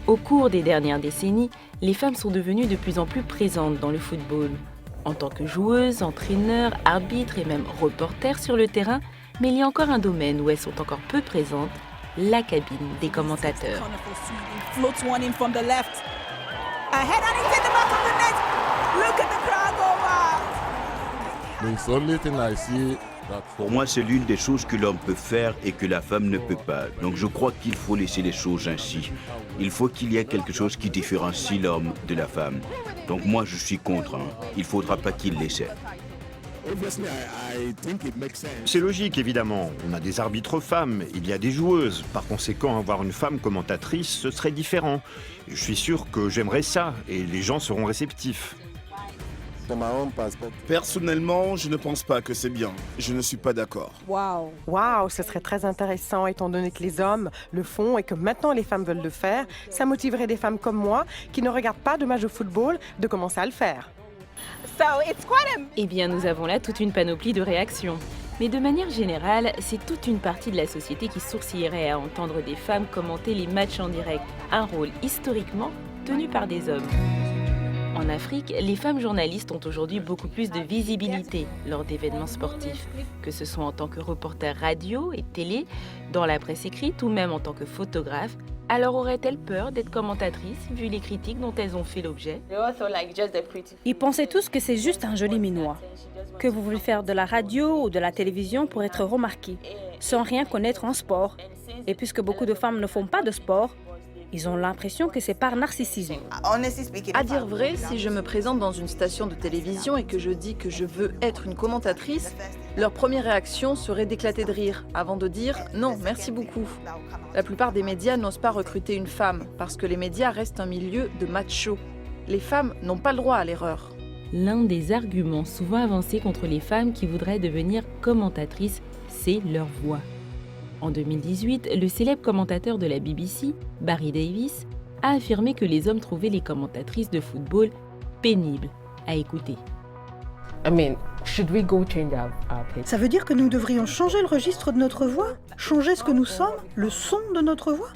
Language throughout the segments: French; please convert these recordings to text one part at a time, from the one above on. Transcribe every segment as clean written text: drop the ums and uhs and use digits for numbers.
Au cours des dernières décennies, les femmes sont devenues de plus en plus présentes dans le football. En tant que joueuses, entraîneurs, arbitres et même reporters sur le terrain, mais il y a encore un domaine où elles sont encore peu présentes, la cabine des commentateurs. Pour moi, c'est l'une des choses que l'homme peut faire et que la femme ne peut pas. Donc je crois qu'il faut laisser les choses ainsi. Il faut qu'il y ait quelque chose qui différencie l'homme de la femme. Donc moi, je suis contre. Il ne faudra pas qu'il l'essaie. C'est logique, évidemment. On a des arbitres femmes, il y a des joueuses. Par conséquent, avoir une femme commentatrice, ce serait différent. Je suis sûr que j'aimerais ça, et les gens seront réceptifs. Personnellement, je ne pense pas que c'est bien. Je ne suis pas d'accord. Waouh, ce serait très intéressant étant donné que les hommes le font et que maintenant les femmes veulent le faire. Ça motiverait des femmes comme moi qui ne regardent pas de match de football de commencer à le faire. Eh bien, nous avons là toute une panoplie de réactions. Mais de manière générale, c'est toute une partie de la société qui sourcillerait à entendre des femmes commenter les matchs en direct, un rôle historiquement tenu par des hommes. En Afrique, les femmes journalistes ont aujourd'hui beaucoup plus de visibilité lors d'événements sportifs, que ce soit en tant que reporter radio et télé, dans la presse écrite ou même en tant que photographe. Alors auraient-elles peur d'être commentatrices vu les critiques dont elles ont fait l'objet? Ils pensaient tous que c'est juste un joli minois, que vous voulez faire de la radio ou de la télévision pour être remarqué, sans rien connaître en sport. Et puisque beaucoup de femmes ne font pas de sport, ils ont l'impression que c'est par narcissisme. À dire vrai, si je me présente dans une station de télévision et que je dis que je veux être une commentatrice, leur première réaction serait d'éclater de rire, avant de dire « non, merci beaucoup ». La plupart des médias n'osent pas recruter une femme, parce que les médias restent un milieu de macho. Les femmes n'ont pas le droit à l'erreur. L'un des arguments souvent avancés contre les femmes qui voudraient devenir commentatrices, c'est leur voix. En 2018, le célèbre commentateur de la BBC, Barry Davies, a affirmé que les hommes trouvaient les commentatrices de football pénibles à écouter. Ça veut dire que nous devrions changer le registre de notre voix? Changer ce que nous sommes? Le son de notre voix?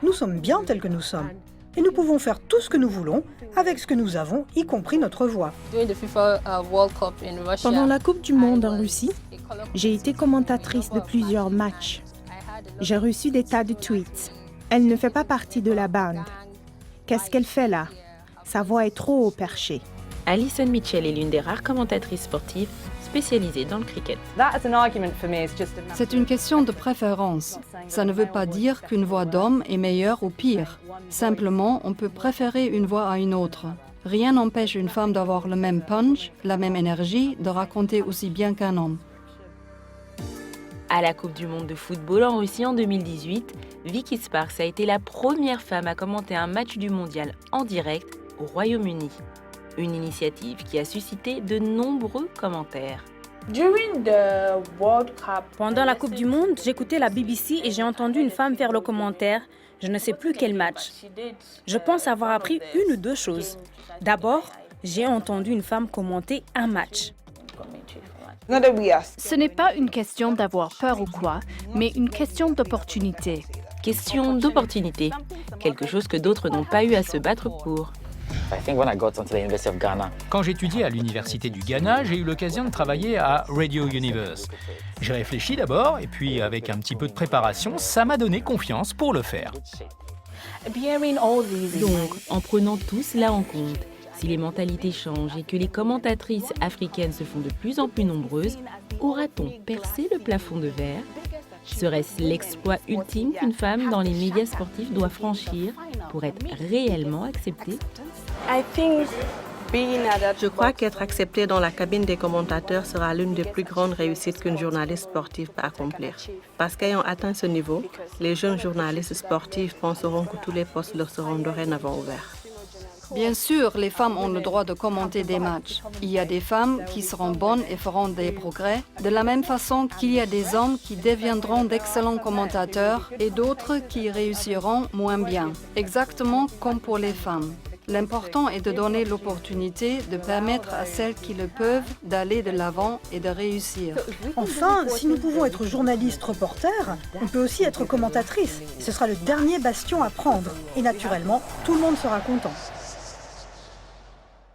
Nous sommes bien tels que nous sommes. Et nous pouvons faire tout ce que nous voulons avec ce que nous avons, y compris notre voix. Pendant la Coupe du Monde en Russie, j'ai été commentatrice de plusieurs matchs. J'ai reçu des tas de tweets. Elle ne fait pas partie de la bande. Qu'est-ce qu'elle fait là? Sa voix est trop haut perchée. Alison Mitchell est l'une des rares commentatrices sportives spécialisées dans le cricket. C'est une question de préférence. Ça ne veut pas dire qu'une voix d'homme est meilleure ou pire. Simplement, on peut préférer une voix à une autre. Rien n'empêche une femme d'avoir le même punch, la même énergie, de raconter aussi bien qu'un homme. À la Coupe du Monde de football en Russie en 2018, Vicky Sparks a été la première femme à commenter un match du mondial en direct au Royaume-Uni. Une initiative qui a suscité de nombreux commentaires. Pendant la Coupe du Monde, j'écoutais la BBC et j'ai entendu une femme faire le commentaire. Je ne sais plus quel match. Je pense avoir appris une ou deux choses. D'abord, j'ai entendu une femme commenter un match. Ce n'est pas une question d'avoir peur ou quoi, mais une question d'opportunité. Question d'opportunité, quelque chose que d'autres n'ont pas eu à se battre pour. Quand j'étudiais à l'université du Ghana, j'ai eu l'occasion de travailler à Radio Universe. J'ai réfléchi d'abord, et puis avec un petit peu de préparation, ça m'a donné confiance pour le faire. Donc, en prenant tout cela en compte, si les mentalités changent et que les commentatrices africaines se font de plus en plus nombreuses, aura-t-on percé le plafond de verre? Serait-ce l'exploit ultime qu'une femme dans les médias sportifs doit franchir pour être réellement acceptée? Je crois qu'être acceptée dans la cabine des commentateurs sera l'une des plus grandes réussites qu'une journaliste sportive peut accomplir. Parce qu'ayant atteint ce niveau, les jeunes journalistes sportifs penseront que tous les postes leur seront dorénavant ouverts. Bien sûr, les femmes ont le droit de commenter des matchs. Il y a des femmes qui seront bonnes et feront des progrès, de la même façon qu'il y a des hommes qui deviendront d'excellents commentateurs et d'autres qui réussiront moins bien. Exactement comme pour les femmes. L'important est de donner l'opportunité de permettre à celles qui le peuvent d'aller de l'avant et de réussir. Enfin, si nous pouvons être journalistes reporters, on peut aussi être commentatrice. Ce sera le dernier bastion à prendre. Et naturellement, tout le monde sera content.